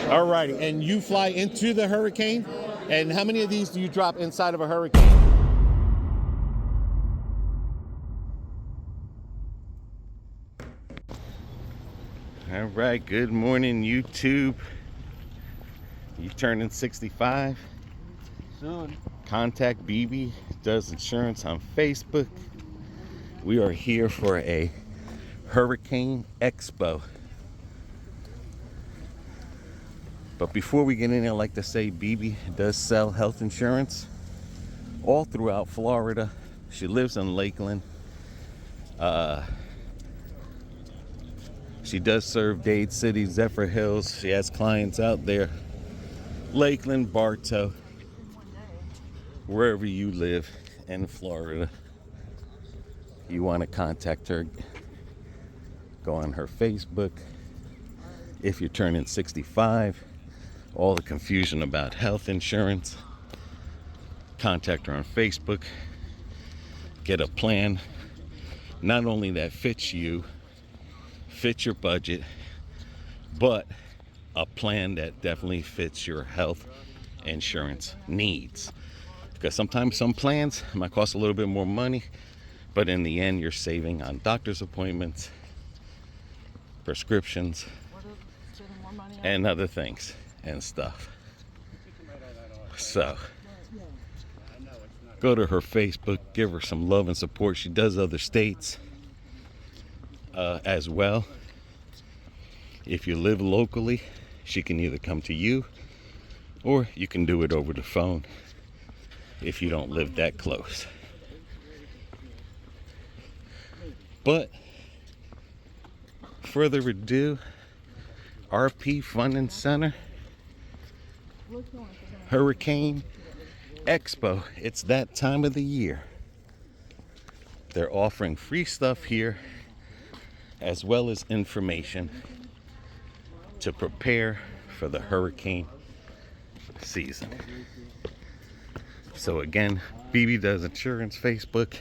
All righty, and you fly into the hurricane? And how many of these do you drop inside of a hurricane? All right, good morning, YouTube. You turning 65? Soon. Contact BB Does Insurance on Facebook. We are here for a Hurricane Expo. But before we get in there, I'd like to say BB does sell health insurance all throughout Florida. She lives in Lakeland. She does serve Dade City, Zephyr Hills. She has clients out there. Lakeland, Bartow, wherever you live in Florida. You want to contact her, go on her Facebook. If you're turning 65, all the confusion about health insurance, contact her on Facebook. Get a plan, not only that fits you, fits your budget, but a plan that definitely fits your health insurance needs. Because sometimes some plans might cost a little bit more money, but in the end, you're saving on doctor's appointments, prescriptions, and other things and stuff. So go to her Facebook, give her some love and support. She does other states as well. If you live locally, she can either come to you or you can do it over the phone if you don't live that close. But further ado, RP Funding Center, Hurricane Expo. It's that time of the year. They're offering free stuff here as well as information to prepare for the hurricane season. So again, BB Does Insurance Facebook.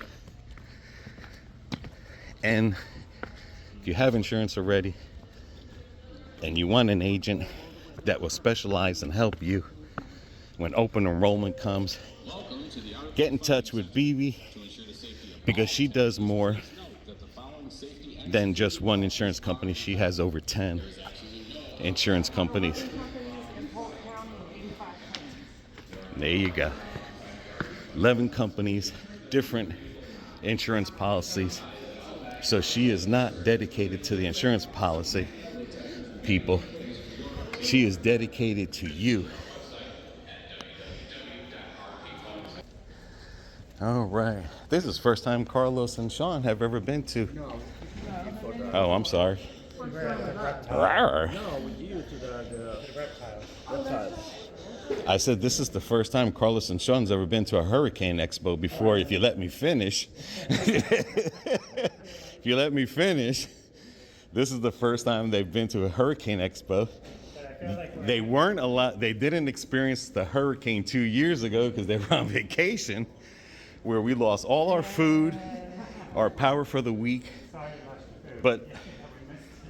And if you have insurance already and you want an agent that will specialize and help you when open enrollment comes, get in touch with BB, because she does more than just one insurance company. She has over 10 insurance companies. There you go. 11 companies, different insurance policies. So she is not dedicated to the insurance policy, people. She is dedicated to you. All right. This is the first time Carlos and Sean have ever been to. Oh, I'm sorry. No, we used the reptiles. I said this is the first time Carlos and Sean's ever been to a Hurricane Expo before, if you let me finish. If you let me finish, this is the first time they've been to a Hurricane Expo. They weren't allowed, they didn't experience the hurricane 2 years ago because they were on vacation, where we lost all our food, our power for the week. But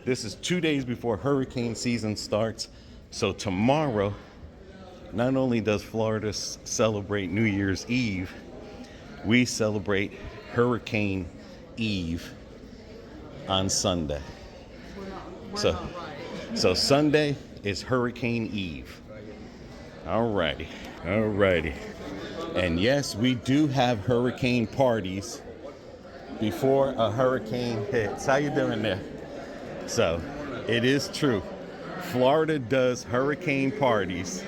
this is 2 days before hurricane season starts. So tomorrow, not only does Florida celebrate New Year's Eve, we celebrate Hurricane Eve on Sunday. So Sunday is Hurricane Eve. Alrighty. And yes, we do have hurricane parties before a hurricane hits. How you doing there? So it is true. Florida does hurricane parties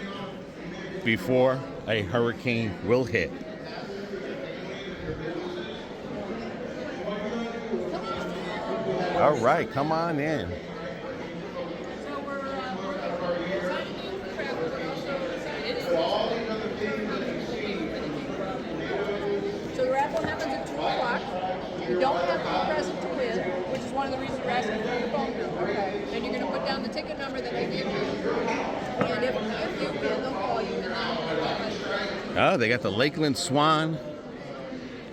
before a hurricane will hit. All right, come on in. So the raffle happens at 2 o'clock. You don't have to be present to win, which is one of the reasons we're asking for your phone number. And you're going to put down the ticket number that I give you. And if you win, they'll call you. Oh, they got the Lakeland Swan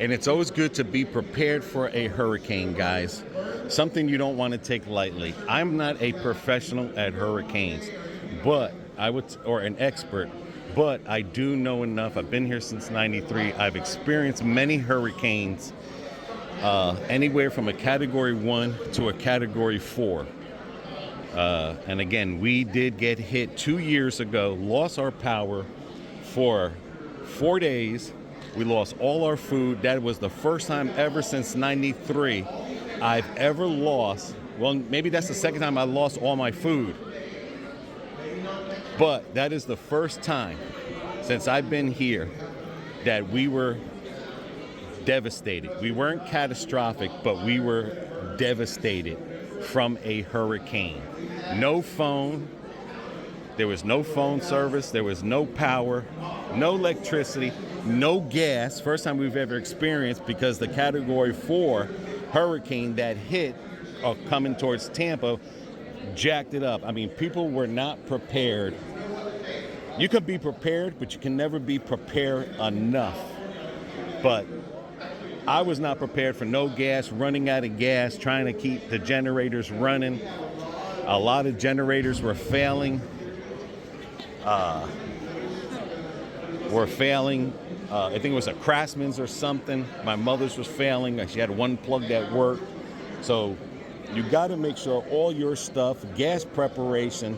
And it's always good to be prepared for a hurricane, guys. Something you don't want to take lightly. I'm not a professional at hurricanes, but or an expert, but I do know enough. I've been here since '93. I've experienced many hurricanes, anywhere from a Category 1 to a Category 4. And again, we did get hit 2 years ago, lost our power for 4 days. We lost all our food. That was the first time ever since '93 I've ever lost. Well, maybe that's the second time I lost all my food. But that is the first time since I've been here that we were devastated. We weren't catastrophic, but we were devastated from a hurricane. No phone. There was no phone service. There was no power, no electricity, no gas. First time we've ever experienced, because the Category 4 hurricane that hit coming towards Tampa jacked it up. I mean, people were not prepared. You could be prepared, but you can never be prepared enough. But I was not prepared for no gas, running out of gas, trying to keep the generators running. A lot of generators were failing. I think it was a Craftsman's or something. My mother's was failing. She had one plug that worked. So you got to make sure all your stuff, gas preparation.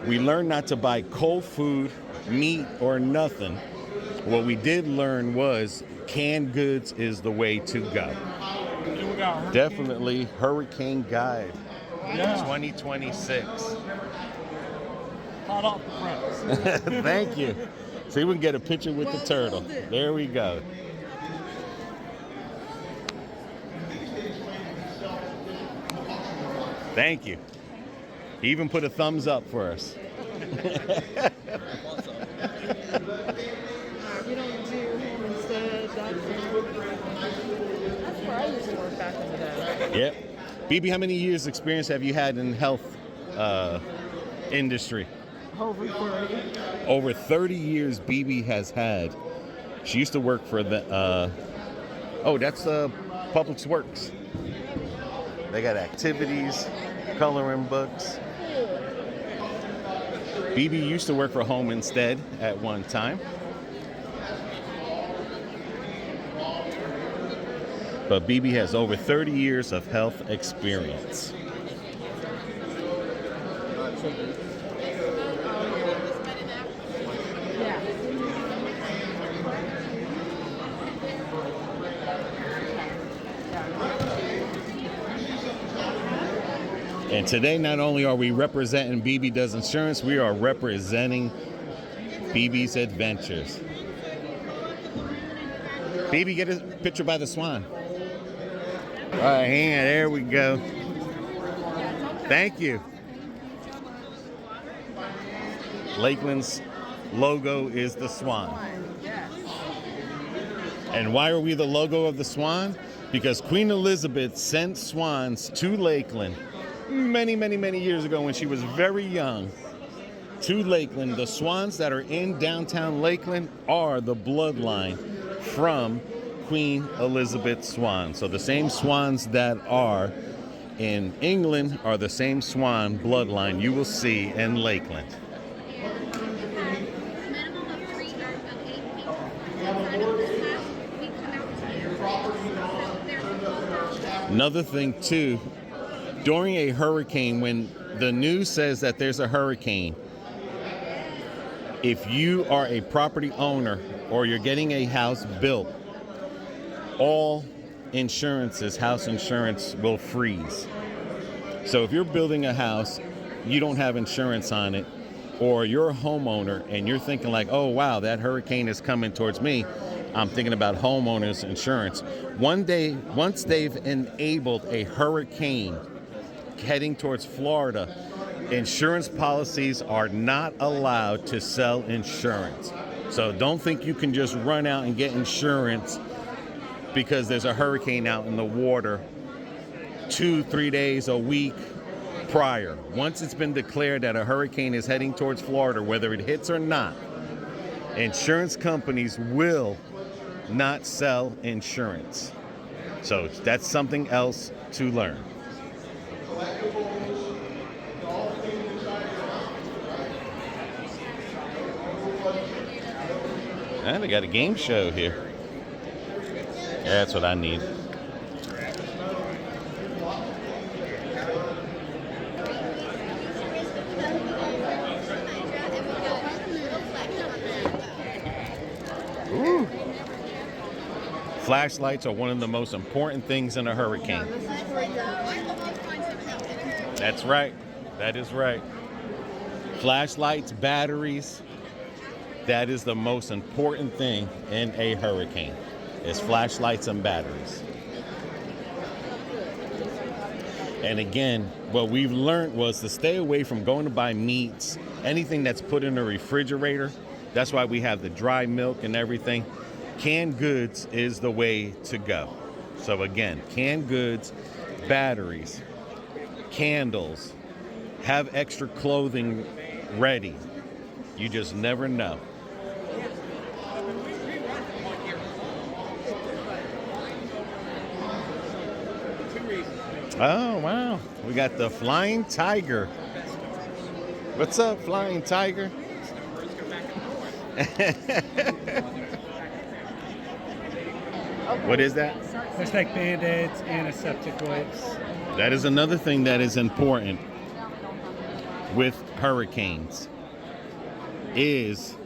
We learned not to buy cold food, meat, or nothing. What we did learn was canned goods is the way to go. Definitely Hurricane Guide 2026. Hot off the press. Thank you. See, we can get a picture with the turtle. There we go. Thank you. He even put a thumbs up for us. We don't do home instead. That's where I used to work back in the day. Yep. BB, how many years experience have you had in health industry? Over 30. Over 30 years BB has had. She used to work for the, that's Public Works. They got activities, coloring books. BB used to work for Home Instead at one time. But BB has over 30 years of health experience. And today, not only are we representing BB Does Insurance, we are representing BB's Adventures. BB, get a picture by the swan. All right, hang on, there we go. Thank you. Lakeland's logo is the swan. And why are we the logo of the swan? Because Queen Elizabeth sent swans to Lakeland many, many, many years ago when she was very young to Lakeland. The swans that are in downtown Lakeland are the bloodline from Queen Elizabeth swan. So the same swans that are in England are the same swan bloodline you will see in Lakeland. Another thing too, during a hurricane, when the news says that there's a hurricane, if you are a property owner or you're getting a house built, all insurances, house insurance will freeze. So if you're building a house, you don't have insurance on it, or you're a homeowner and you're thinking like, oh wow, that hurricane is coming towards me, I'm thinking about homeowners insurance. One day, once they've enabled a hurricane heading towards Florida, insurance policies are not allowed to sell insurance. So don't think you can just run out and get insurance because there's a hurricane out in the water 2-3 days, a week prior. Once it's been declared that a hurricane is heading towards Florida, whether it hits or not, insurance companies will not sell insurance. So that's something else to learn. And they got a game show here. That's what I need. Ooh. Flashlights are one of the most important things in a hurricane. That's right. That is right. Flashlights, batteries. That is the most important thing in a hurricane. Is flashlights and batteries. And again, what we've learned was to stay away from going to buy meats, anything that's put in a refrigerator. That's why we have the dry milk and everything. Canned goods is the way to go. So again, canned goods, batteries, candles, have extra clothing ready. You just never know. Oh, wow. We got the Flying Tiger. What's up, Flying Tiger? What is that? It's like Band-Aids, antiseptic wipes. That is another thing that is important with hurricanes, is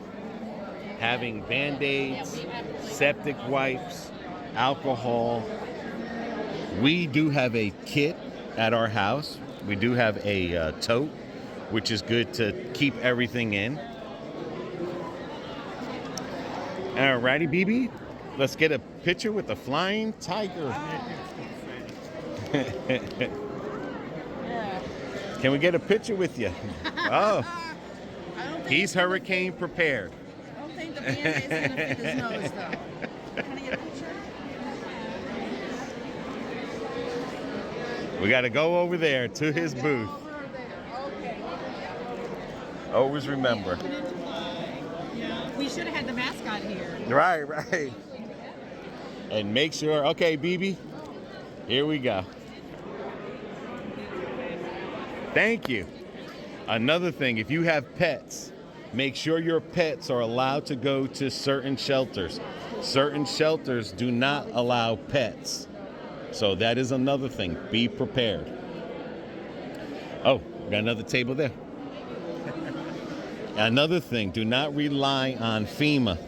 having Band-Aids, septic wipes, alcohol. We do have a kit at our house. We do have a tote, which is good to keep everything in. Alrighty, BB. Let's get a picture with the Flying Tiger. Can we get a picture with you? Oh, he's hurricane prepared. I don't think the Band-Aid's gonna fit his nose, though. Can I get a picture? We got to go over there to his booth. Always remember. We should have had the mascot here. Right, right. And make sure, okay, BB, here we go. Thank you. Another thing, if you have pets, make sure your pets are allowed to go to certain shelters. Certain shelters do not allow pets. So that is another thing. Be prepared. Oh, we got another table there. Another thing, do not rely on FEMA.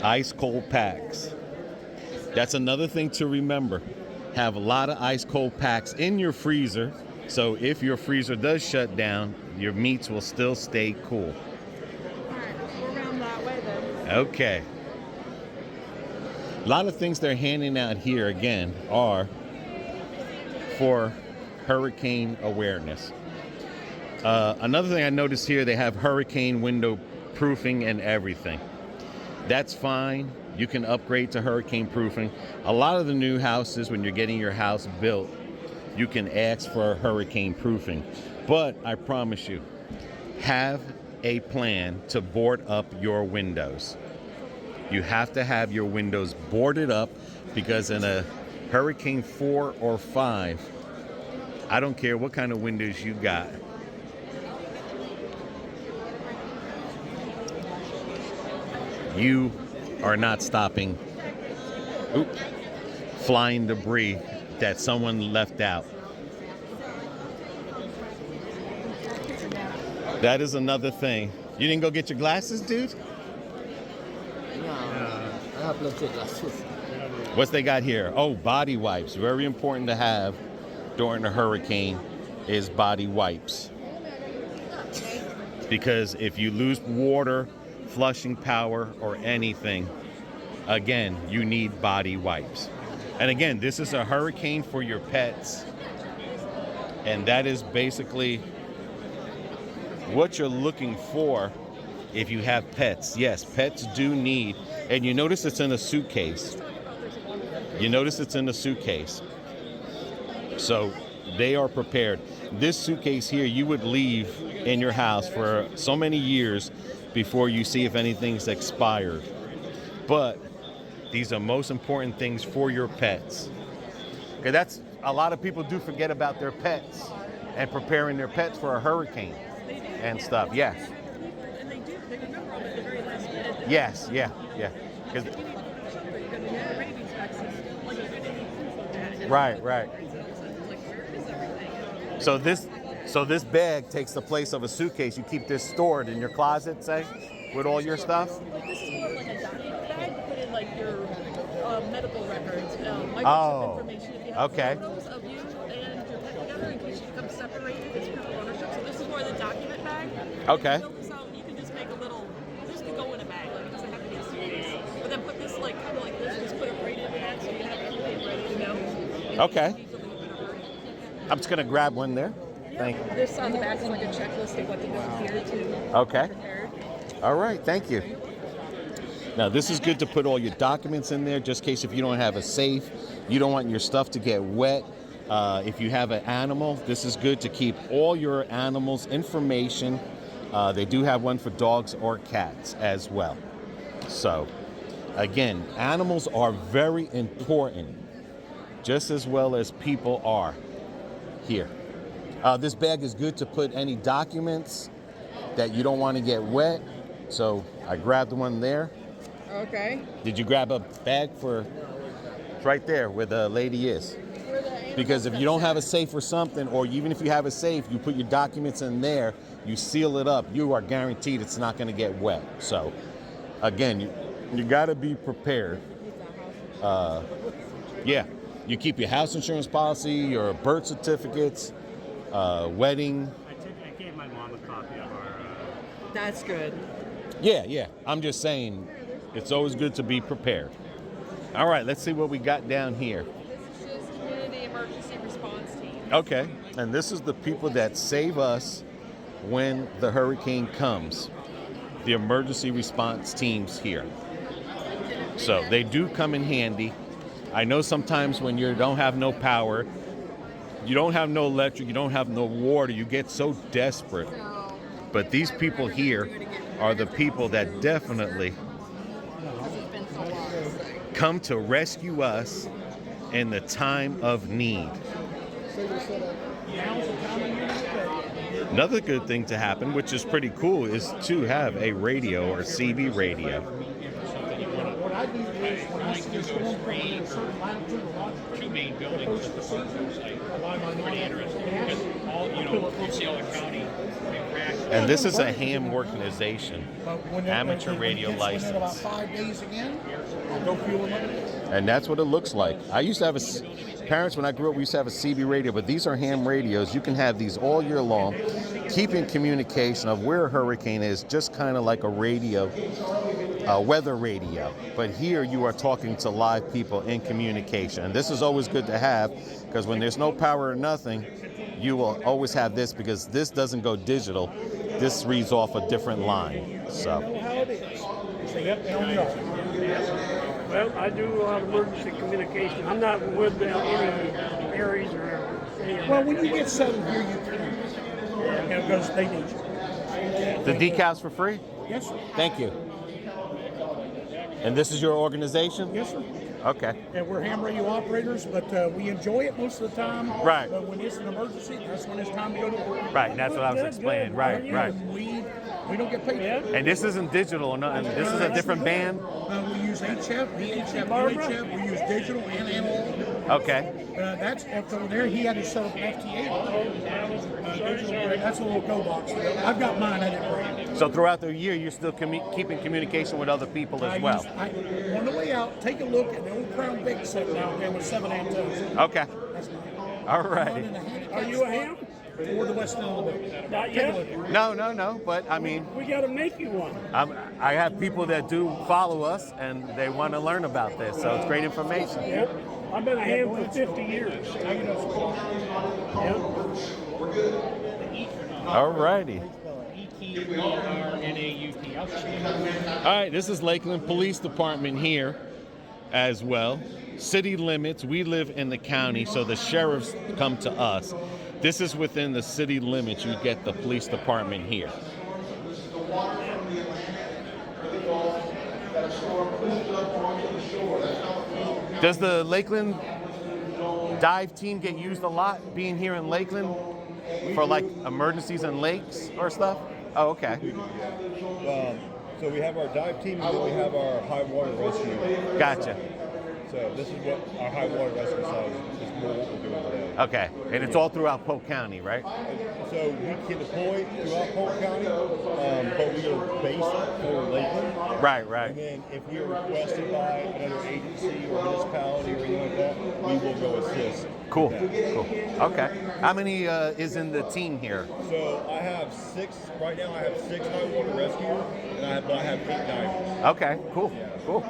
Ice cold packs. That's another thing to remember. Have a lot of ice cold packs in your freezer. So if your freezer does shut down, your meats will still stay cool. All right, we're around that way then. Okay. A lot of things they're handing out here, again, are for hurricane awareness. Another thing I noticed here, they have hurricane window proofing and everything. That's fine. You can upgrade to hurricane proofing. A lot of the new houses, when you're getting your house built, you can ask for hurricane proofing. But I promise you, have a plan to board up your windows. You have to have your windows boarded up, because in a Hurricane 4 or 5, I don't care what kind of windows you got, you are not stopping flying debris that someone left out. That is another thing. You didn't go get your glasses, dude? I have plenty of glasses. What's they got here? Oh, body wipes. Very important to have during a hurricane is body wipes. Because if you lose water, flushing power, or anything, again, you need body wipes. And again, this is a hurricane for your pets. And that is basically what you're looking for if you have pets. Yes, pets do need, and you notice it's in a suitcase. You notice it's in a suitcase. So they are prepared. This suitcase here, you would leave in your house for so many years before you see if anything's expired. But these are most important things for your pets. Okay, that's a lot of people do forget about their pets and preparing their pets for a hurricane and stuff. Yes. And they do. They remember them at the very last minute. Yes. Yeah. Yeah. 'Cause- You're going to shelter. You're going to get rabies vaccine. Like you're going to need proof of that. Right. Right. It's like, where is everything? So this bag takes the place of a suitcase. You keep this stored in your closet, say, with all your stuff. Like this is more like a document bag. You put in like your medical records, microchip Oh, information. If you have okay. photos of you and your pet together in case you become separated, it's proof of ownership. So this is more the document bag. Okay. You fill this out, you can just make a little. This could go in a bag. Like it doesn't have to be a suitcase. But then put this like kind of like this. Just put it right in that so you have everything ready to go. And Okay. you need to leave in a hurry. I'm just gonna grab one there. Thank you. This on the back is like a checklist of what to do here too. Okay. Prepared. All right. Thank you. Now this is good to put all your documents in there, just in case if you don't have a safe, you don't want your stuff to get wet. If you have an animal, this is good to keep all your animals' information. They do have one for dogs or cats as well. So, again, animals are very important, just as well as people are here. This bag is good to put any documents that you don't want to get wet. So I grabbed one there. Okay. Did you grab a bag for? It's right there where the lady is. Because if you don't have a safe or something, or even if you have a safe, you put your documents in there, you seal it up, you are guaranteed it's not going to get wet. So, again, you got to be prepared. Yeah, you keep your house insurance policy, your birth certificates, wedding. I gave my mom a copy of our. That's good. Yeah. I'm just saying, it's always good to be prepared. All right, let's see what we got down here. This is just community emergency response team. Okay, and this is the people that save us when the hurricane comes. The emergency response teams here. So they do come in handy. I know sometimes when you don't have no power, you don't have no electric, you don't have no water, you get so desperate. But these people here are the people that definitely come to rescue us in the time of need. Another good thing to happen, which is pretty cool, is to have a radio or CB radio. What I do is when I see a storm coming in a certain latitude or longitude, Two main buildings at the site. Pretty interesting because all you see all the county. And this is a ham organization, when amateur radio it gets within about license. 5 days again, no fuel limited. And that's what it looks like. I used to have parents when I grew up, we used to have a CB radio, but these are ham radios. You can have these all year long, keep in communication of where a hurricane is, just kind of like a radio, weather radio. But here you are talking to live people in communication. And this is always good to have because when there's no power or nothing, you will always have this because this doesn't go digital. This reads off a different line. So. Know how it is. Say, yep, they only are. Well, I do a lot of emergency communication. I'm not with any areas or any. Well, when you get settled here, you can. Because they need you. The decals for free? Yes, sir. Thank you. And this is your organization? Yes, sir. Okay. And we're ham radio operators, but we enjoy it most of the time. Right. But when it's an emergency, that's when it's time to go to work. Right, that's what I was explaining. Right. We don't get paid for it. And this isn't digital or nothing. This is a different band? We use HF, VHF, UHF. We use digital and analog. Okay. That's over there. He had to set up an FTA. Digital, that's a little go box. I've got mine. I didn't bring it. So throughout the year, you're still keeping communication with other people as well? On the way out, take a look at the old Crown Vic set down there with 7 antennas. Okay. That's mine. All right. Are you a ham? Toward the west end of the building. Not Take a yet. look. No. But I mean, We got to make you one. I have people that do follow us and they want to learn about this. So it's great information. Yep. I've been a ham for 50 years. Now you know. Yep. All righty. ETERNAUT. All right, this is Lakeland Police Department here as well. City limits, we live in the county, so the sheriffs come to us. This is within the city limits, you get the police department here. Does the Lakeland dive team get used a lot being here in Lakeland for like emergencies in lakes or stuff? Oh, okay. So we have our dive team and then we have our high water rescue. Gotcha. So this is what our high water rescue side is more what we're doing today. Okay. And it's all throughout Polk County, right? So we can deploy throughout Polk County, but we are based for Lakeland. Right, right. And then if we are requested by another agency or municipality or anything like that, we will go assist. Cool. with that. Cool. Okay. How many is in the team here? So I have 6, right now I have 6 high water rescuers, and I have 8 divers. Okay. Cool. Cool.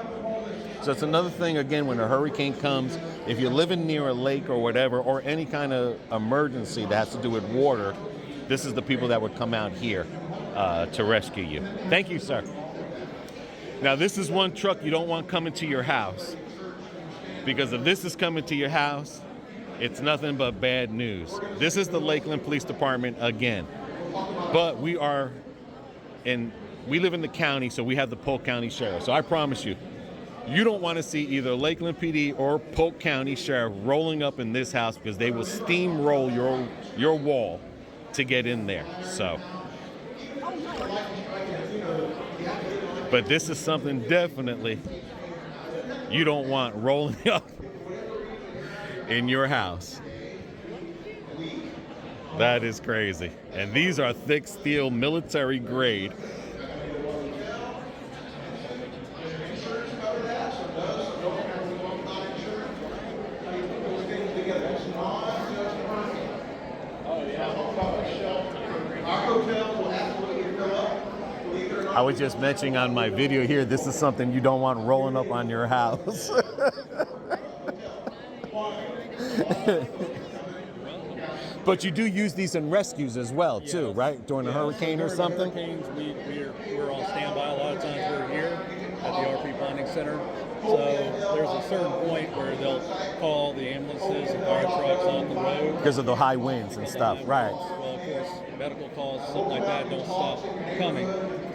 So it's another thing, again, when a hurricane comes, if you're living near a lake or whatever, or any kind of emergency that has to do with water, this is the people that would come out here to rescue you. Thank you, sir. Now, this is one truck you don't want coming to your house, because if this is coming to your house, it's nothing but bad news. This is the Lakeland Police Department again, but we live in the county, so we have the Polk County Sheriff. So I promise you, you don't want to see either Lakeland PD or Polk County Sheriff rolling up in this house, because they will steamroll your wall to get in there. So, but this is something definitely you don't want rolling up in your house. That is crazy. And these are thick steel, military grade. I was just mentioning on my video here, this is something you don't want rolling up on your house. But you do use these in rescues as well, too, right? During a hurricane or something? Hurricanes, we're on standby. A lot of times we're here at the RP Bonding Center. So there's a certain point where they'll call the ambulances and fire trucks off the road. Because of the high winds and stuff, right? Well, of course, medical calls, something like that, don't stop coming.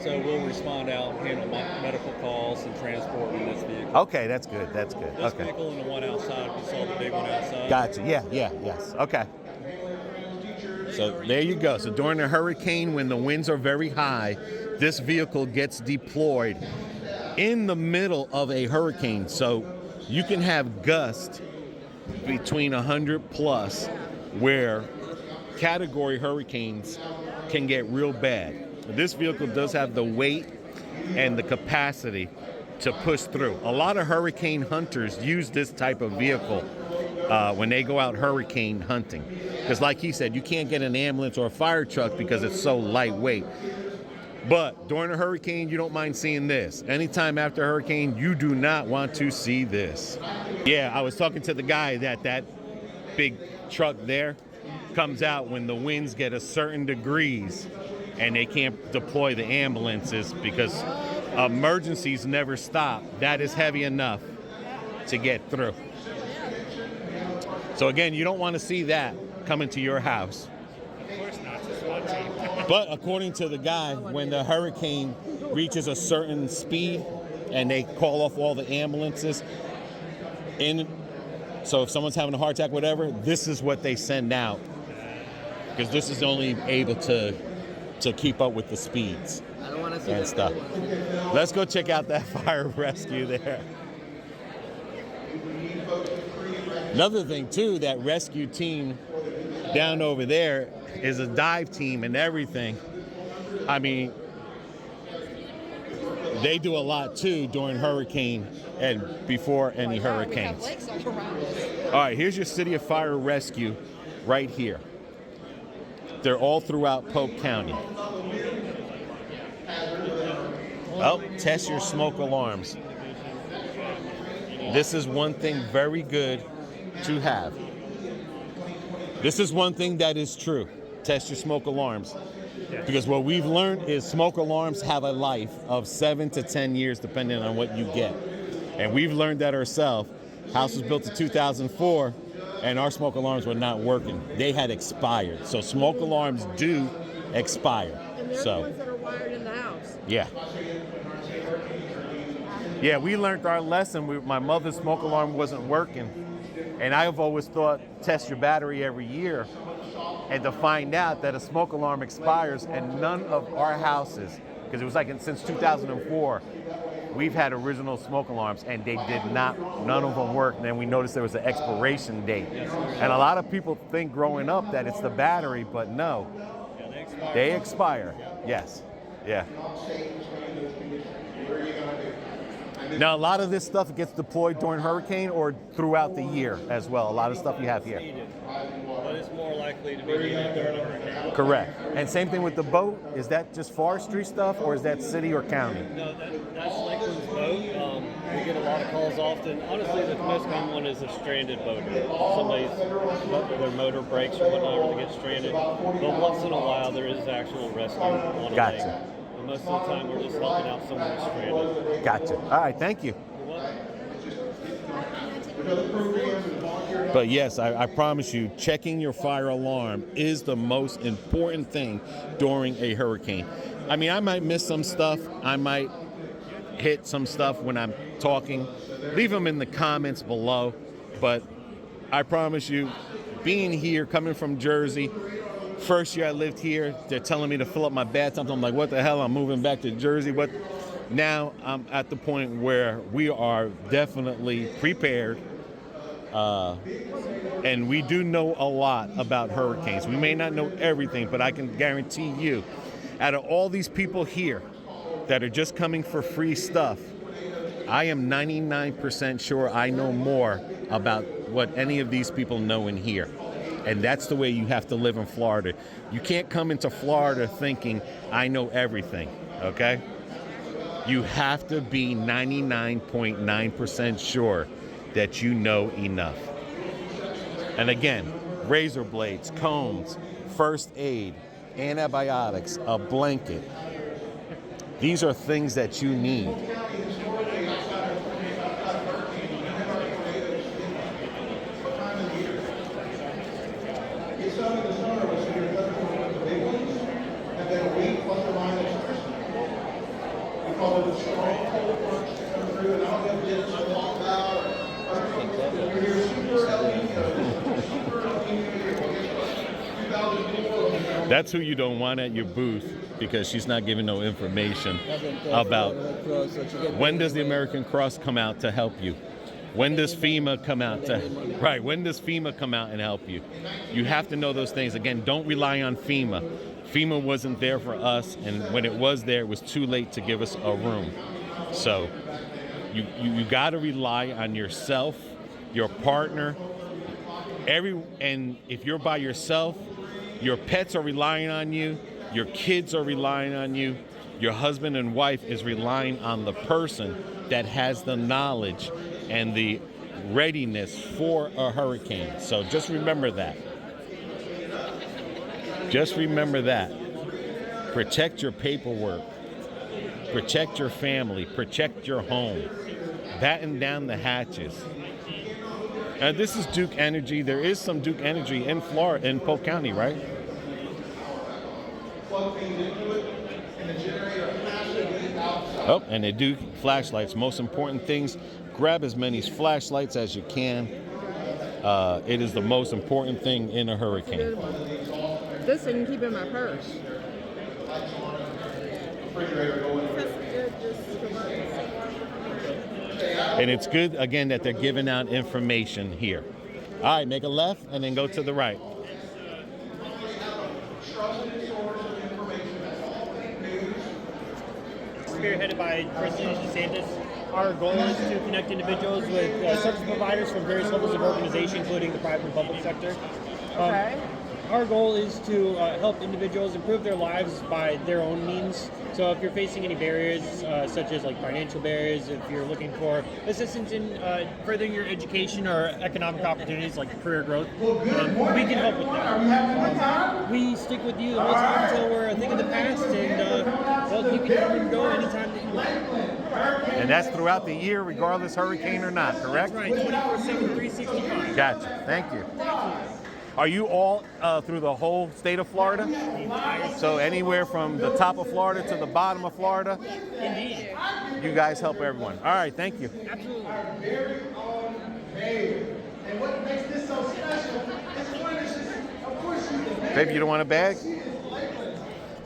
So we'll respond out, handle medical calls, and transport in this vehicle. Okay, that's good. That's good. This Okay. vehicle and the one outside, we saw the big one outside. Gotcha. Yes. Okay. So there you go. So during a hurricane, when the winds are very high, this vehicle gets deployed in the middle of a hurricane. So you can have gusts between 100 plus, where category hurricanes can get real bad. This vehicle does have the weight and the capacity to push through. A lot of hurricane hunters use this type of vehicle when they go out hurricane hunting. Because like he said, you can't get an ambulance or a fire truck because it's so lightweight. But during a hurricane, you don't mind seeing this. Anytime after a hurricane, you do not want to see this. Yeah, I was talking to the guy that big truck there comes out when the winds get a certain degrees and they can't deploy the ambulances because emergencies never stop. That is heavy enough to get through. So again, you don't want to see that coming to your house. Of course not, it's a SWAT team. But according to the guy, when the hurricane reaches a certain speed and they call off all the ambulances, so if someone's having a heart attack, whatever, this is what they send out. Because this is only able to keep up with the speeds I don't want to see and that stuff. one. Let's go check out that fire rescue there. Another thing too, that rescue team down over there is a dive team and everything. I mean, they do a lot too during hurricane and before any hurricanes. We have lakes all around us. All right, here's your City of Fire Rescue right here. They're all throughout Polk County. Oh, test your smoke alarms. This is one thing very good to have. This is one thing that is true. Test your smoke alarms. Because what we've learned is smoke alarms have a life of 7 to 10 years depending on what you get. And we've learned that ourselves. House was built in 2004 and our smoke alarms were not working. They had expired. So smoke alarms do expire. And they're the ones that are wired in the house. Yeah. Yeah, we learned our lesson. My mother's smoke alarm wasn't working, and I've always thought test your battery every year, and to find out that a smoke alarm expires, and none of our houses, because it was like since 2004, we've had original smoke alarms, and they did not, none of them worked. And then we noticed there was an expiration date. And a lot of people think growing up that it's the battery, but no, they expire. Yes, yeah. Now, a lot of this stuff gets deployed during hurricane or throughout the year as well. A lot of stuff you have here. But it's more likely to be needed during a hurricane. Correct. And same thing with the boat. Is that just forestry stuff, or is that city or county? No, that's Lakeland's boat. We get a lot of calls often. Honestly, the most common one is a stranded boater. Their motor breaks or whatnot, or they get stranded. But once in a while, there is actual rescue on a lake. But most of the time, we're just helping out someone who's stranded. Gotcha. All right, thank you. But yes, I promise you, checking your fire alarm is the most important thing during a hurricane. I mean, I might miss some stuff. I might hit some stuff when I'm talking. Leave them in the comments below. But I promise you, being here, coming from Jersey, first year I lived here, they're telling me to fill up my bathtub. I'm like, what the hell? I'm moving back to Jersey. What? Now I'm at the point where we are definitely prepared. And we do know a lot about hurricanes. We may not know everything, but I can guarantee you, out of all these people here that are just coming for free stuff, I am 99% sure I know more about what any of these people know in here. And that's the way you have to live in Florida. You can't come into Florida thinking, I know everything, okay? You have to be 99.9% sure that you know enough. And again, razor blades, combs, first aid, antibiotics, a blanket. These are things that you need. That's who you don't want at your booth, because she's not giving no information about when does the American Cross come out to help you? When does FEMA come out when does FEMA come out and help you? You have to know those things. Again, don't rely on FEMA. FEMA wasn't there for us, and when it was there, it was too late to give us a room. So you got to rely on yourself, your partner, and if you're by yourself, your pets are relying on you, your kids are relying on you, your husband and wife is relying on the person that has the knowledge and the readiness for a hurricane. So just remember that. Just remember that. Protect your paperwork. Protect your family. Protect your home. Batten down the hatches. This is Duke Energy. There is some Duke Energy in Florida, in Polk County, right? Oh, and they do flashlights. Most important things, grab as many flashlights as you can. It is the most important thing in a hurricane. This I can keep in my purse. And it's good, again, that they're giving out information here. All right, make a left and then go to the right. Spearheaded by President DeSantis. Our goal is to connect individuals with service providers from various levels of organization, including the private and public sector. Okay. Our goal is to help individuals improve their lives by their own means. So if you're facing any barriers, such as like financial barriers, if you're looking for assistance in furthering your education or economic opportunities like career growth, we can help with that. We stick with you the whole time until we're a thing of the past, and well, you can come and go anytime that you want. And that's throughout the year, regardless hurricane or not, correct? That's right, 24/7, 365. Gotcha. Thank you. Are you all through the whole state of Florida? So anywhere from the top of Florida to the bottom of Florida? Indeed. You guys help everyone. All right, thank you. Absolutely. And what makes this so special is of course you Babe, you don't want a bag?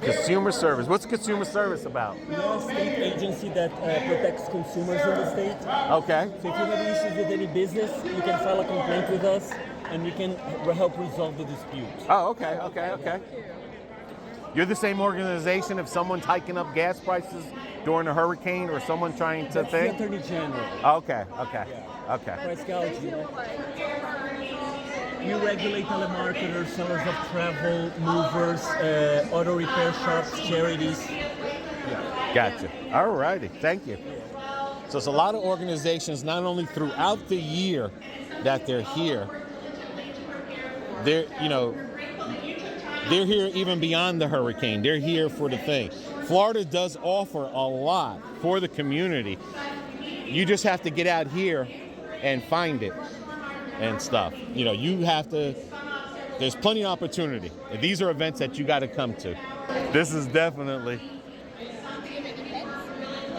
Consumer service. What's consumer service about? We are a state agency that protects consumers in the state. Okay. So if you have issues with any business, you can file a complaint with us, and we can help resolve the dispute. Oh, okay. You're the same organization if someone's hiking up gas prices during a hurricane or someone trying to That's think? the Attorney General. Okay. Price gouging. We regulate telemarketers, sellers of travel, movers, auto repair shops, charities. Gotcha. All righty. Thank you. So it's a lot of organizations, not only throughout the year that they're here, they're here even beyond the hurricane. They're here for the thing. Florida does offer a lot for the community. You just have to get out here and find it and stuff. You have to, there's plenty of opportunity. These are events that you got to come to. This is definitely.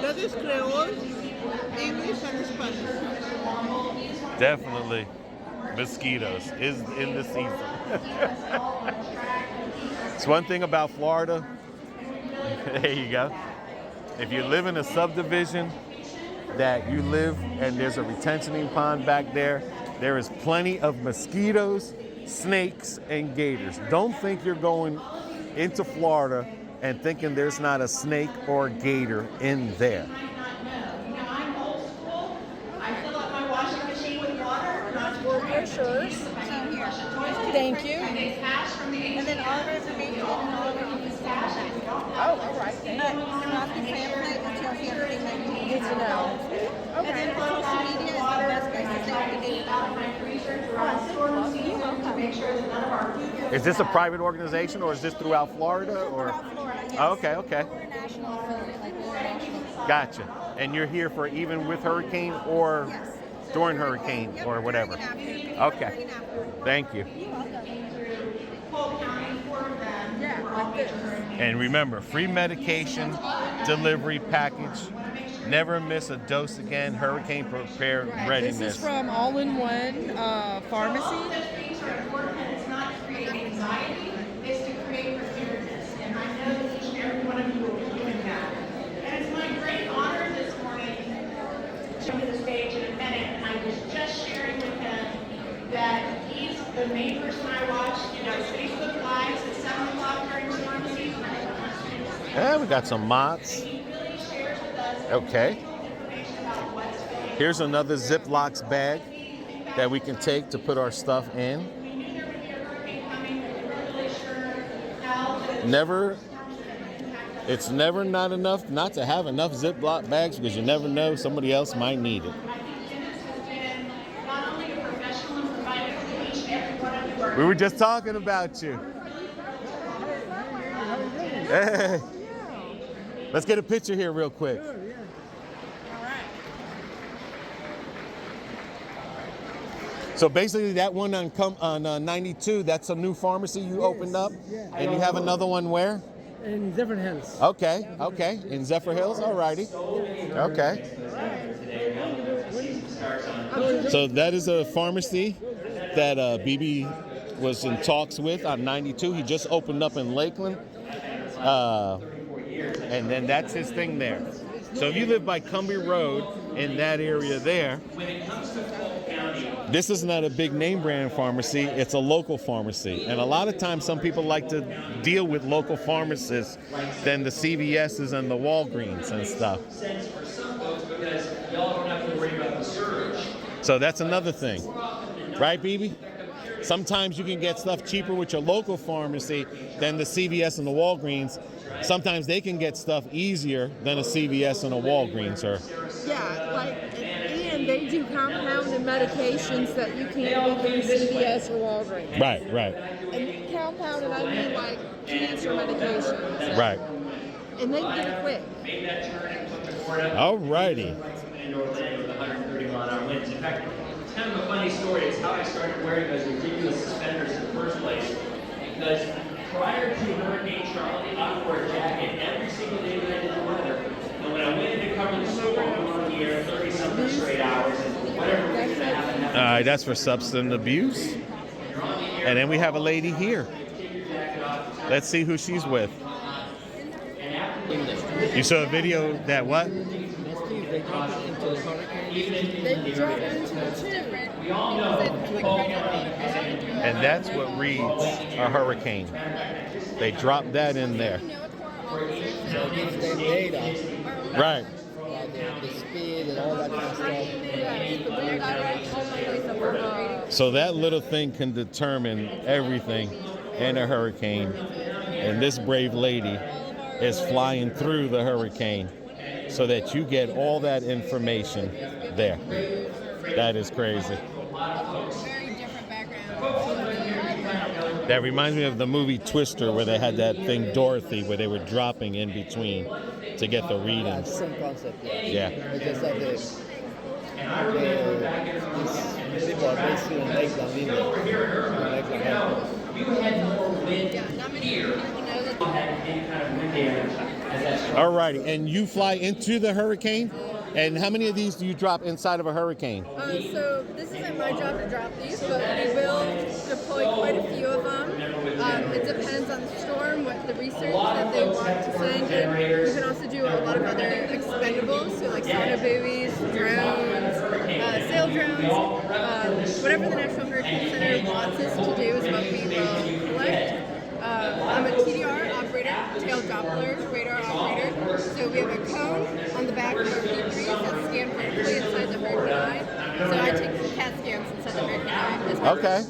That is Creole, English, and Spanish. Definitely mosquitoes is in the season. It's one thing about Florida. There you go. If you live in a subdivision that you live and there's a retention pond back there, there is plenty of mosquitoes, snakes, and gators. Don't think you're going into Florida and thinking there's not a snake or a gator in there. Brochures. Thank you. And then our reservation. Oh, all right. Good to know. And then social media is the best place to stay up. Is this a private organization or is this throughout Florida? Or? Oh, okay. National affiliate, like we're a national. Gotcha. And you're here for even with hurricane or during hurricane or whatever? Okay. Thank you. Polk County for them. Yeah, like this. And remember, free medication delivery package. Never miss a dose again. Hurricane Preparedness. This is from All-in-One Pharmacy. It's not to create anxiety, it's to create preparedness. And I know that each and every one of you will be doing that. And it's my great honor this morning to come to the stage in a minute. And I was just sharing with him that he's the main person I watch, Facebook Lives at 7 o'clock during storm season. Yeah, we got some mods. Okay. Here's another Ziploc bag that we can take to put our stuff in. It's never not enough not to have enough Ziploc bags because you never know, somebody else might need it. We were just talking about you. Hey. Let's get a picture here real quick. So basically that one on 92, that's a new pharmacy you opened up? And you have another one where? In Zephyr Hills. Okay. In Zephyr Hills, alrighty. Okay. So that is a pharmacy that BB was in talks with on 92. He just opened up in Lakeland. And then that's his thing there. So if you live by Cumbie Road in that area there, this is not a big name brand pharmacy, it's a local pharmacy. And a lot of times some people like to deal with local pharmacists than the CVS's and the Walgreens and stuff. So that's another thing. Right, BB? Sometimes you can get stuff cheaper with your local pharmacy than the CVS and the Walgreens. Sometimes they can get stuff easier than a CVS and a Walgreens, or And they do compounded medications that you can't get from CVS or Walgreens. Right. And compounded, I mean like cancer medications. Right. And they can get it quick. All righty. kind of a funny story. It's how I started wearing those ridiculous suspenders in the first place. Because prior to Hurricane Charlie, I wore a jacket every single day that I did the weather. And when I went in to cover the storm, we were on the air 30-something straight hours, and for whatever reason that happened. All right, that's for substance abuse. And then we have a lady here. Let's see who she's with. You saw a video that what? They dropped it into the And that's what reads a hurricane. They drop that in there. So it gives them data. Right. The speed and all that kind of stuff. So that little thing can determine everything in a hurricane. And this brave lady is flying through the hurricane so that you get all that information there. That is crazy. That reminds me of the movie Twister, where they had that thing Dorothy, where they were dropping in between to get the readings. Same concept. Yeah. It's just that these people are basically in Lakeland, Alrighty, and you fly into the hurricane? And how many of these do you drop inside of a hurricane? So this isn't my job to drop these, but we will deploy quite a few of them. It depends on the storm, what the research that they want to send in. We can also do a lot of other expendables, so like sonar buoys, drones, sail drones. Whatever the National Hurricane Center wants us to do is what we will collect. I'm a TDR operator, tail Doppler radar operator. So we have a cone on the back of our P3s that scan vertically inside the hurricane eye. So I take the CAT scans inside the hurricane eye. Okay.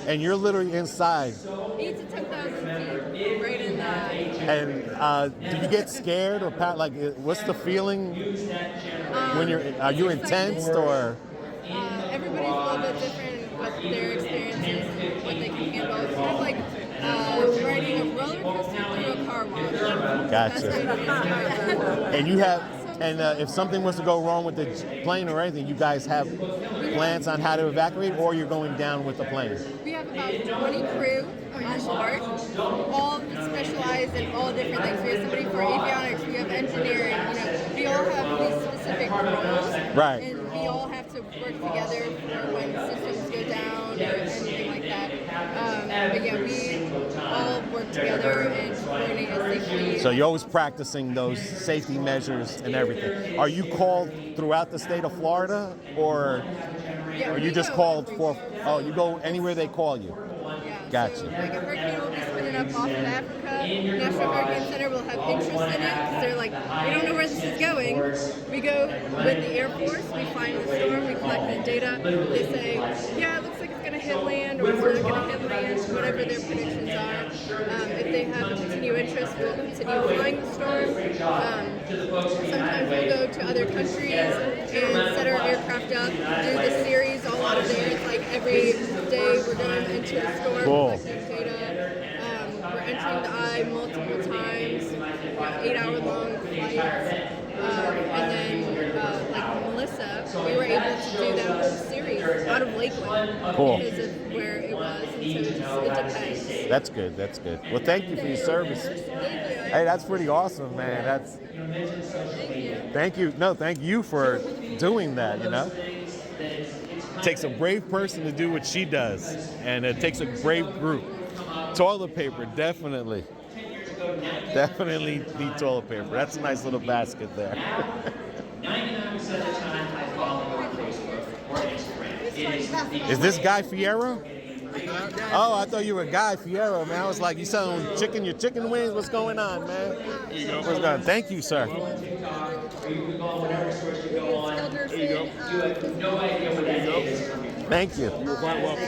And you're literally inside. 8 to 10,000 feet, right in the eye. And do you get scared or what's the feeling when are you intense or? Everybody's a little bit different with their experiences, what they can handle. It's kind of like riding a roller coaster through a car wash. Gotcha. And you have, if something was to go wrong with the plane or anything, you guys have plans on how to evacuate, or you're going down with the plane? We have about 20 crew on board, all specialized in all different things. We have somebody for avionics, we have engineering, we all have these specific roles. Right. And we all have to work together for when systems go down or anything like that. But yeah, we all work together and coordinate as safely. So you're always practicing those safety measures and everything. Are you called throughout the state of Florida, or are you just called for? Oh, you go anywhere they call you. Gotcha. So, like a hurricane will be spinning up off of Africa. National Hurricane Center will have interest in it because they're like, we don't know where this is going. We go with the Air Force, we find the storm, we collect the data. They say, yeah, it looks like it's going to hit land or it's not going to hit land, whatever their predictions are. If they have a continued interest, we'll continue flying the storm. Sometimes we'll go to other countries and set our aircraft up, do the series all out of there. It's like every day we're going into the storm. Cool. Collecting data. We're entering the eye multiple times, 8-hour-long flights. And then, like Melissa, we were able to do that whole series out of Lakeland because of where it was. And so it depends. That's good. That's good. Well, thank you for your service. Hey, that's pretty awesome, man. Thank you. No, thank you for doing that. It takes a brave person to do what she does, and it takes a brave group. Toilet paper, definitely. Definitely need toilet paper. That's a nice little basket there. 99% of the time, I follow or Instagram. Is this Guy Fiero? Oh, I thought you were Guy Fiero, man. I was like, you selling your chicken wings? What's going on, man? There you go. What's going on? Thank you, sir. Thank you. You're quite welcome.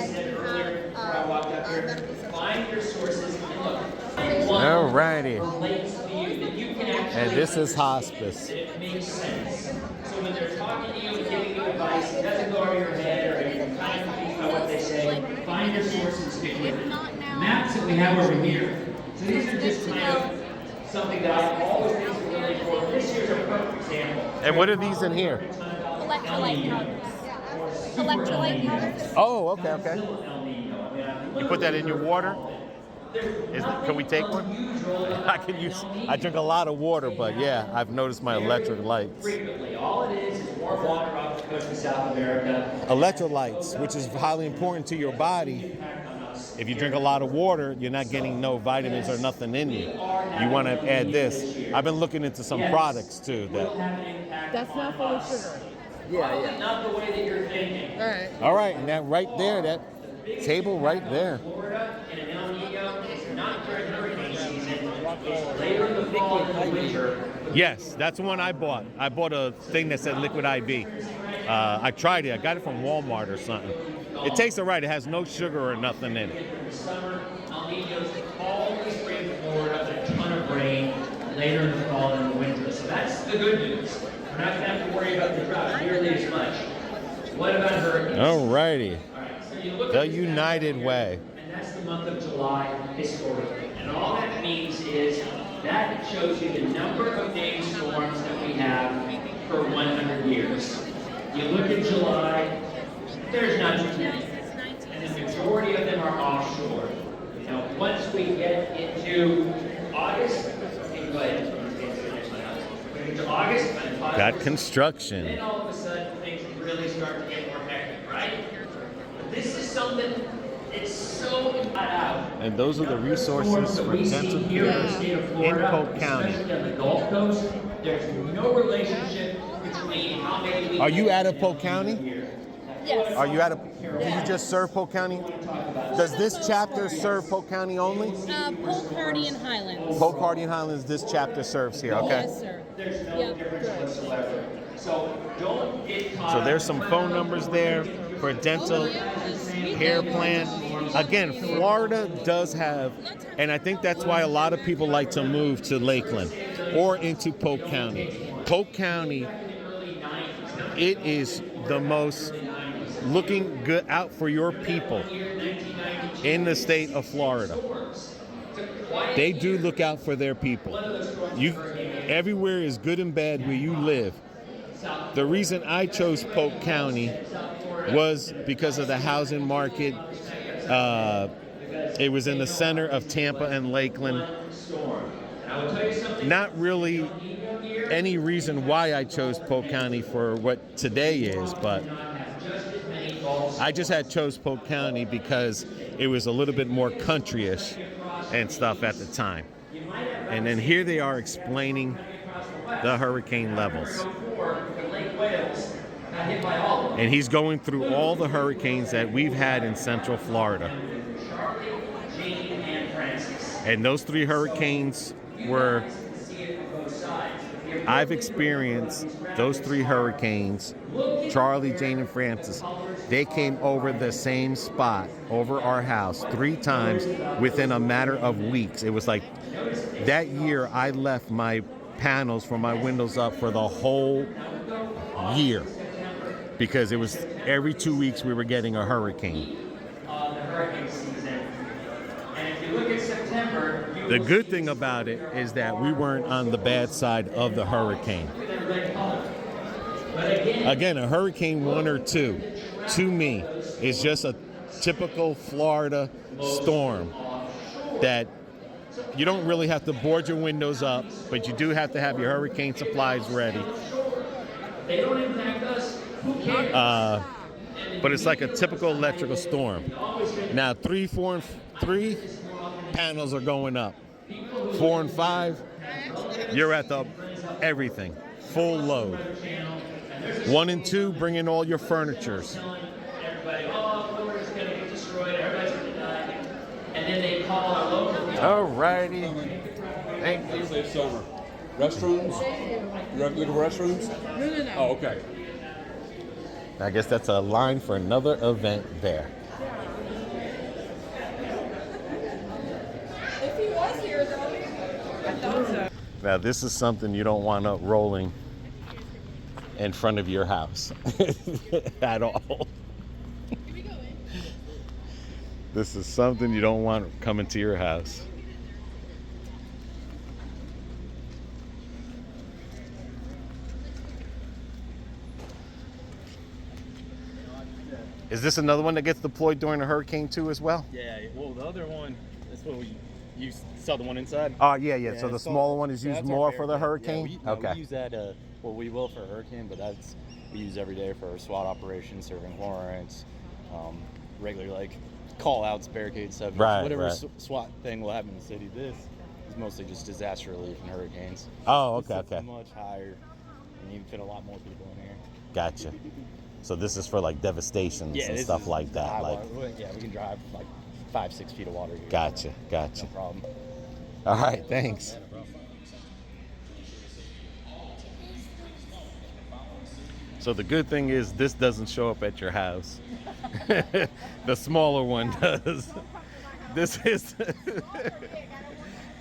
Find your sources and look. All righty. And this is hospice. It makes sense. So when they're talking to you and giving you advice, it doesn't go over your head or anything kind of confused by what they say. Find your sources, stick with it. Maps that we have over here. So these are just kind of something that I've always been really for. This here's a perfect example. And what are these in here? Electrolyte powders. electrolyte powder. Oh, okay. You put that in your water? Can we take one? I drink a lot of water, but yeah, I've noticed my electrolytes. All it is warm water off the coast of South America. Electrolytes, which is highly important to your body. If you drink a lot of water, you're not getting no vitamins or nothing in you. You want to add this. I've been looking into some products too. That's not full of sugar. Yeah. Not the way that you're thinking. All right. All right, and that right there, that table right there. Florida and in El Nino is not during hurricane season. It's later in the fall and the winter. Yes, that's the one I bought. I bought a thing that said Liquid IV. I tried it. I got it from Walmart or something. It tastes all right. It has no sugar or nothing in it. In the summer, El Nino's always bring Florida a ton of rain later in the fall and the winter. So that's the good news. We're not going to have to worry about the drought nearly as much. What about hurricanes? All righty. So you look The at this United here, Way. And that's the month of July historically. And all that means is that shows you the number of named storms that we have for 100 years. You look at July, there's not too many. And the majority of them are offshore. Now, once we get into August, into August, Got construction. then all of a sudden things really start to get more hectic, right? But this is something, it's so flat out. And those are the resources for dental care in Polk County. Especially on the Gulf Coast, there's no relationship between how many we Are you out of Polk County? Yes. Are you out of? Do you just serve Polk County? Does this chapter serve Polk County only? Polk County and Highlands. Polk County and Highlands. This chapter serves here. Okay. Yes, sir. There's no difference whatsoever. So don't get caught. So there's some phone numbers there for dental hair plan. Again, Florida does have, and I think that's why a lot of people like to move to Lakeland or into Polk County. Polk County, it is the most looking good out for your people in the state of Florida. They do look out for their people. Everywhere is good and bad where you live. The reason I chose Polk County was because of the housing market. It was in the center of Tampa and Lakeland. Not really any reason why I chose Polk County for what today is, but I just had chose Polk County because it was a little bit more countryish and stuff at the time. And then here they are explaining the hurricane levels. And he's going through all the hurricanes that we've had in Central Florida. And those 3 hurricanes were, I've experienced those 3 hurricanes, Charlie, Jane, and Francis. They came over the same spot, over our house, 3 times within a matter of weeks. It was like that year I left my panels for my windows up for the whole year because it was every 2 weeks we were getting a hurricane. The hurricane season. And if you look at September, The good thing about it is that we weren't on the bad side of the hurricane. Again, a hurricane 1 or 2, to me, is just a typical Florida storm that you don't really have to board your windows up, but you do have to have your hurricane supplies ready. They don't impact us. Who cares? But it's like a typical electrical storm. Now, 3 panels are going up. 4 and 5, you're at the everything, full load. 1 and 2, bring in all your furnitures. Everybody, Florida's going to get destroyed. Everybody's going to die. And then they call our local people. Alrighty. Thank you. Summer. Restrooms? You looking for restrooms? No. Oh, okay. I guess that's a line for another event there. If he was here, though, I thought so. Now, this is something you don't want up rolling in front of your house at all. This is something you don't want coming to your house. Is this another one that gets deployed during a hurricane too as well? Yeah, well, the other one, that's what we use. Saw the one inside? Oh, yeah. So the smaller one is used that's more our for the barricade. hurricane? Yeah, Okay. we use that, well, we will for a hurricane, but we use every day for our SWAT operations, serving warrants, regular, like, call-outs, barricade stuff. Right, Whatever right. SWAT thing will happen in the city. This is mostly just disaster relief and hurricanes. Oh, This okay, sits much higher, and you can fit a lot more people in here. Gotcha. So this is for like devastations and this stuff is like that. high Like, water. Yeah, we can drive like 5-6 feet of water here. Gotcha. No problem. All right, thanks. So the good thing is this doesn't show up at your house. The smaller one does. This is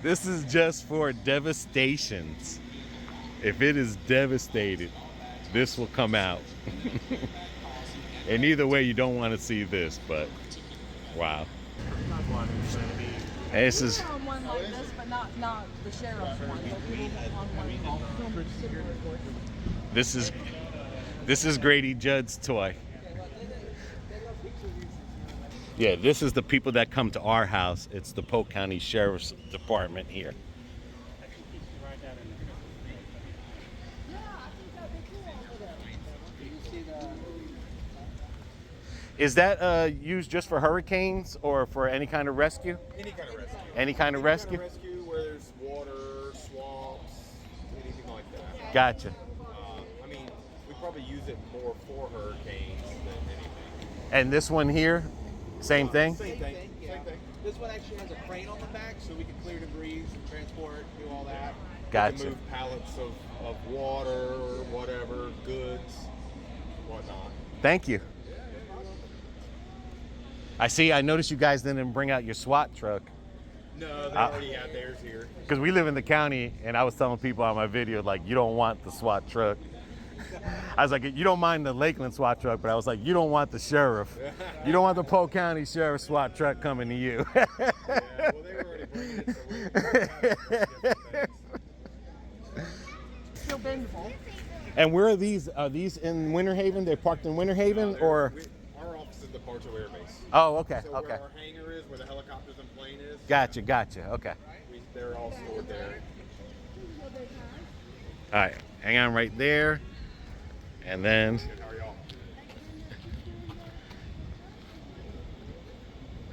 this is just for devastations. If it is devastated, this will come out. And either way, you don't want to see this, but wow. And this is on one like this, but not the sheriff's one. But we on one. this is Grady Judd's toy. Yeah, this is the people that come to our house. It's the Polk County Sheriff's Department here. Is that used just for hurricanes or for any kind of rescue? Any kind of rescue. Any kind of rescue? Rescue where there's water, swamps, anything like that. Gotcha. I mean, we probably use it more for hurricanes than anything. And this one here, same thing? Same thing. This one actually has a crane on the back, so we can clear debris, transport, do all that. Gotcha. We can move pallets of water, whatever, goods, whatnot. Thank you. I noticed you guys didn't bring out your SWAT truck. No, they already had theirs here. Because we live in the county, and I was telling people on my video, like, you don't want the SWAT truck. I was like, you don't mind the Lakeland SWAT truck, but I was like, you don't want the sheriff. You don't want the Polk County Sheriff SWAT truck coming to you. Yeah, well, they were already bringing it, so Still bendable. And where are these? Are these in Winter Haven? They're parked in Winter Haven, or? Our office is the Bartow Air Base. Oh, okay, So okay. where our hangar is, where the helicopters and plane is. Gotcha. Okay. They're all stored there. All right, hang on right there. And then.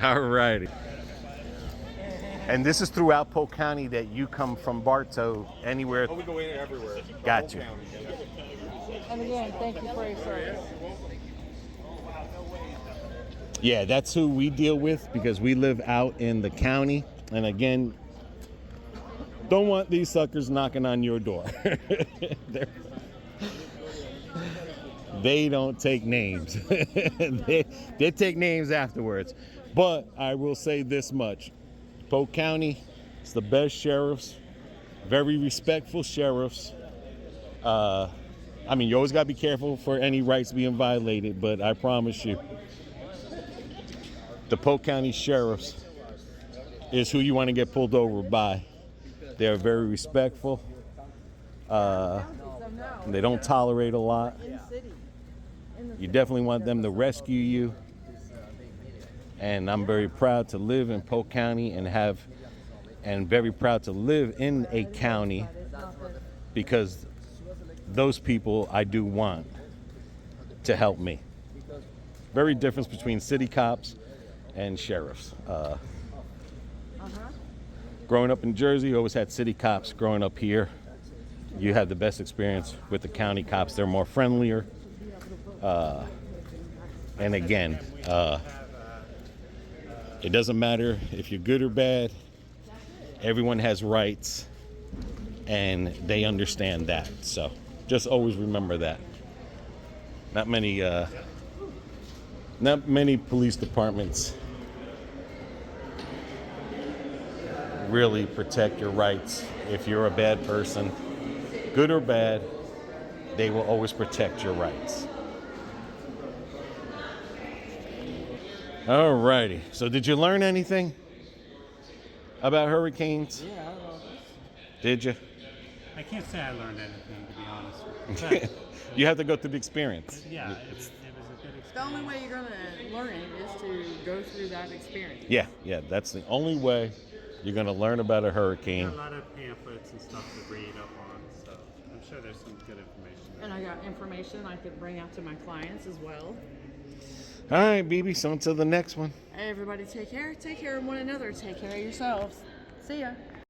All righty. And this is throughout Polk County that you come from Bartow, anywhere. Oh, we go in everywhere. Gotcha. And again, thank you for your service. Yeah, that's who we deal with because we live out in the county. And again, don't want these suckers knocking on your door. They don't take names. They take names afterwards. But I will say this much. Polk County, it's the best sheriffs, very respectful sheriffs. I mean, you always got to be careful for any rights being violated, but I promise you, the Polk County sheriffs is who you want to get pulled over by. They're very respectful. They don't tolerate a lot. You definitely want them to rescue you. And I'm very proud to live in Polk County and very proud to live in a county because those people I do want to help me. Very difference between city cops and sheriffs. Growing up in Jersey, always had city cops. Growing up here, you had the best experience with the county cops. They're more friendlier. And again, it doesn't matter if you're good or bad. Everyone has rights, and they understand that. So just always remember that. Not many police departments really protect your rights. If you're a bad person, good or bad, they will always protect your rights. All righty. So did you learn anything about hurricanes? Yeah, I don't know. Did you? I can't say I learned anything, to be honest. But, You have to go through the experience. yeah, it was a good The only way you're going to learn it is to go through that experience. Yeah, that's the only way you're going to learn about a hurricane. A lot of pamphlets and stuff to read up on, so I'm sure there's some good information. And I got information I could bring out to my clients as well. All right, BB, so until the next one. Everybody take care of one another. Take care of yourselves. See ya.